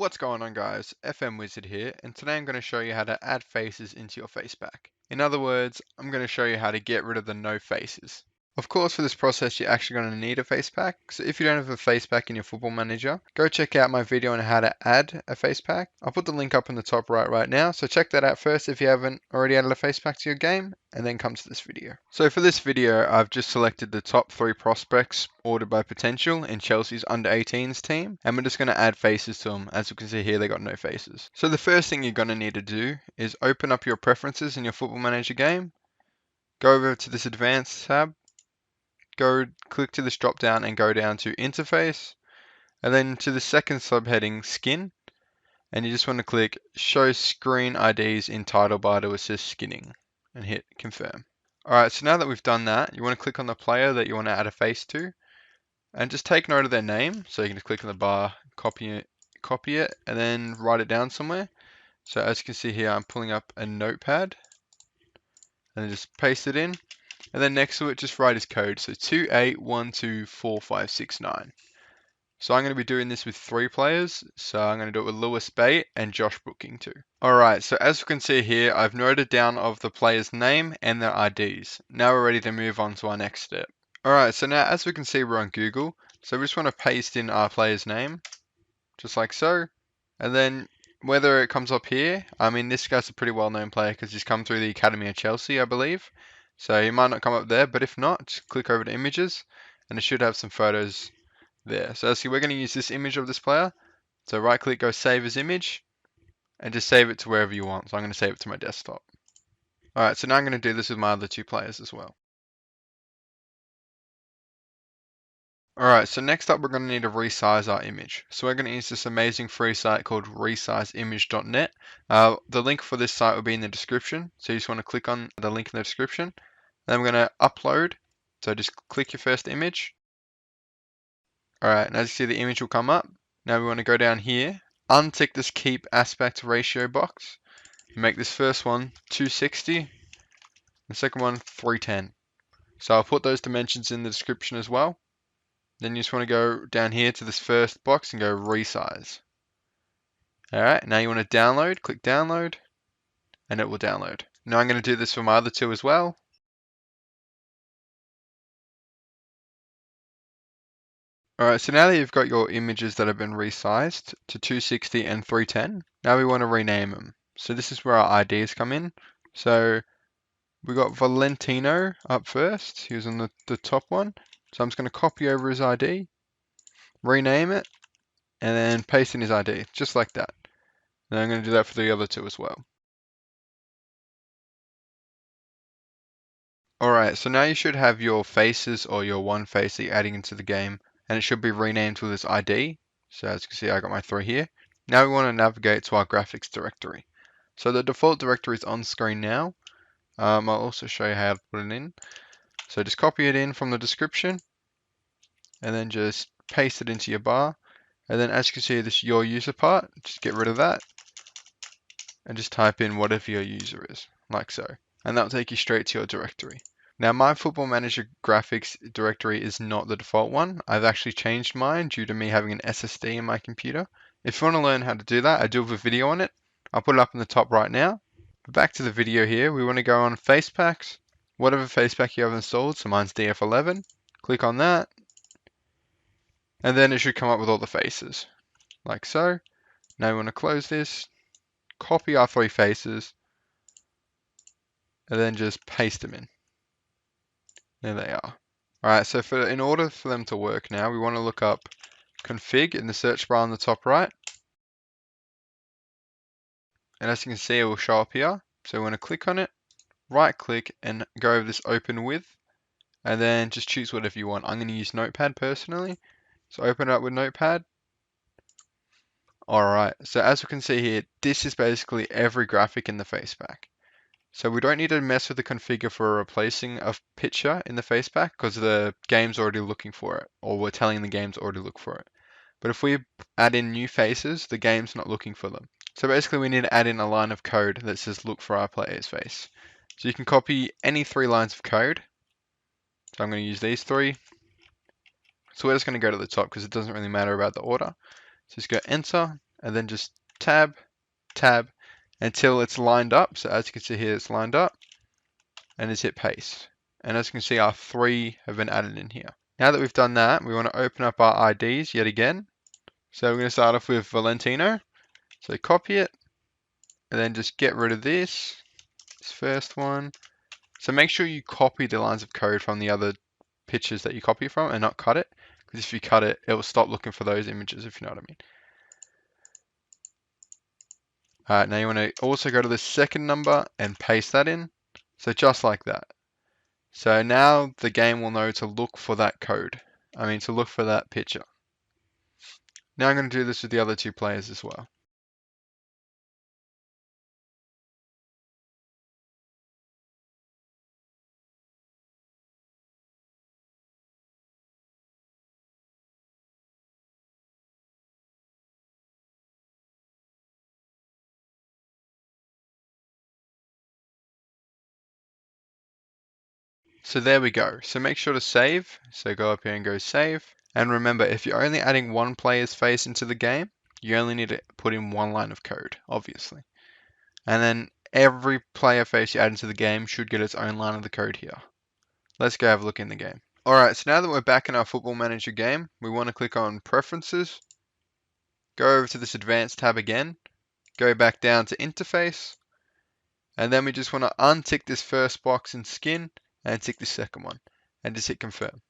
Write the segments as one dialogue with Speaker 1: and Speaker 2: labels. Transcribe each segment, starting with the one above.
Speaker 1: What's going on, guys? FM Wizard here, and today I'm going to show you how to add faces into your Facepack. In other words, I'm going to show you how to get rid of the no faces. Of course, for this process, you're actually going to need a Facepack. So if you don't have a Facepack in your Football Manager, go check out my video on how to add a Facepack. I'll put the link up in the top right now, so check that out first if you haven't already added a Facepack to your game, and then come to this video. So for this video, I've just selected the top 3 prospects ordered by potential in Chelsea's under 18s team, and we're just going to add faces to them. As you can see here, they got no faces. So the first thing you're going to need to do is open up your preferences in your Football Manager game, go over to this advanced tab, click to this drop down and go down to interface, and then to the second subheading, skin, and you just want to click show screen IDs in title bar to assist skinning and hit confirm. Alright, so now that we've done that, you want to click on the player that you want to add a face to, and just take note of their name. So you can just click on the bar, copy it, and then write it down somewhere. So as you can see here, I'm pulling up a notepad, and then just paste it in. And then next to it, just write his code. So 28124569. So I'm going to be doing this with 3 players. So I'm going to do it with Lewis Bate and Josh Booking too. Alright, so as you can see here, I've noted down of the player's name and their IDs. Now we're ready to move on to our next step. Alright, so now as we can see, we're on Google. So we just want to paste in our player's name, just like so. And then whether it comes up here, I mean, this guy's a pretty well-known player because he's come through the Academy of Chelsea, I believe. So he might not come up there, but if not, just click over to images and it should have some photos there. So see, we're going to use this image of this player. So right click, go save as image, and just save it to wherever you want. So I'm going to save it to my desktop. Alright, so now I'm going to do this with my other 2 players as well. Alright, so next up we're going to need to resize our image. So we're going to use this amazing free site called resizeimage.net. The link for this site will be in the description. So you just want to click on the link in the description. Then we're going to upload. So just click your first image. Alright, and as you see, the image will come up. Now we want to go down here, untick this keep aspect ratio box, and make this first one 260, the second one 310. So I'll put those dimensions in the description as well. Then you just want to go down here to this first box and go resize. Alright, now you want to download, click download, and it will download. Now I'm going to do this for my other 2 as well. Alright, so now that you've got your images that have been resized to 260 and 310, now we want to rename them. So this is where our IDs come in. So we got Valentino up first. He was on the top one. So I'm just going to copy over his ID, rename it, and then paste in his ID, just like that. And I'm going to do that for the other 2 as well. Alright, so now you should have your faces or your one face that you're adding into the game, and it should be renamed with this ID. So as you can see, I got my 3 here. Now we want to navigate to our graphics directory. So the default directory is on screen now. I'll also show you how to put it in. So just copy it in from the description, and then just paste it into your bar. And then as you can see, this YourUser part, just get rid of that, and just type in whatever your user is, like so. And that'll take you straight to your directory. Now my Football Manager graphics directory is not the default one. I've actually changed mine due to me having an SSD in my computer. If you want to learn how to do that, I do have a video on it. I'll put it up in the top right now. But back to the video here, we want to go on Facepacks, whatever Facepack you have installed, so mine's DF11. Click on that, and then it should come up with all the faces, like so. Now we want to close this, copy our 3 faces, and then just paste them in. There they are. Alright, so in order for them to work now, we want to look up config in the search bar on the top right. And as you can see, it will show up here. So we want to click on it, right click, and go over this open with, and then just choose whatever you want. I'm going to use Notepad personally. So open it up with Notepad. Alright, so as we can see here, this is basically every graphic in the Facepack. So we don't need to mess with the configure for replacing a picture in the Facepack because the game's already looking for it, or we're telling the game's already look for it. But if we add in new faces, the game's not looking for them. So basically we need to add in a line of code that says look for our player's face. So you can copy any 3 lines of code. So I'm going to use these 3. So we're just going to go to the top because it doesn't really matter about the order. So just go enter, and then just tab, tab, until it's lined up. So as you can see here, it's lined up, and just hit paste. And as you can see, our 3 have been added in here. Now that we've done that, we want to open up our IDs yet again. So we're going to start off with Valentino. So copy it, and then just get rid of this first one. So make sure you copy the lines of code from the other pictures that you copy from and not cut it. Because if you cut it, it will stop looking for those images, if you know what I mean. Alright, now you want to also go to the second number and paste that in. So just like that. So now the game will know to look for that code. To look for that picture. Now I'm going to do this with the other 2 players as well. So there we go. So make sure to save. So go up here and go save. And remember, if you're only adding one player's face into the game, you only need to put in 1 line of code, obviously. And then every player face you add into the game should get its own line of the code here. Let's go have a look in the game. Alright, so now that we're back in our Football Manager game, we want to click on Preferences, go over to this Advanced tab again, go back down to Interface, and then we just want to untick this first box in Skin and tick the second one, and just hit Confirm.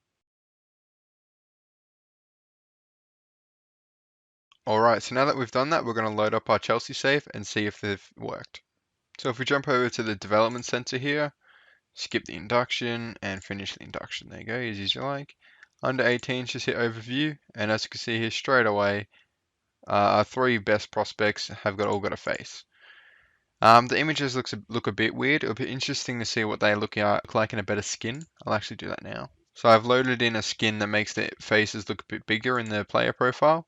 Speaker 1: Alright, so now that we've done that, we're going to load up our Chelsea save and see if they've worked. So if we jump over to the Development Center here, skip the induction and finish the induction. There you go, as you like. Under 18, just hit Overview, and as you can see here straight away, our 3 best prospects have all got a face. The images look a bit weird. It'll be interesting to see what they look like in a better skin. I'll actually do that now. So I've loaded in a skin that makes the faces look a bit bigger in the player profile.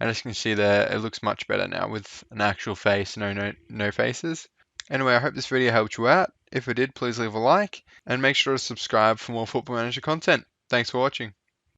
Speaker 1: And as you can see there, it looks much better now with an actual face, no faces. Anyway, I hope this video helped you out. If it did, please leave a like and make sure to subscribe for more Football Manager content. Thanks for watching.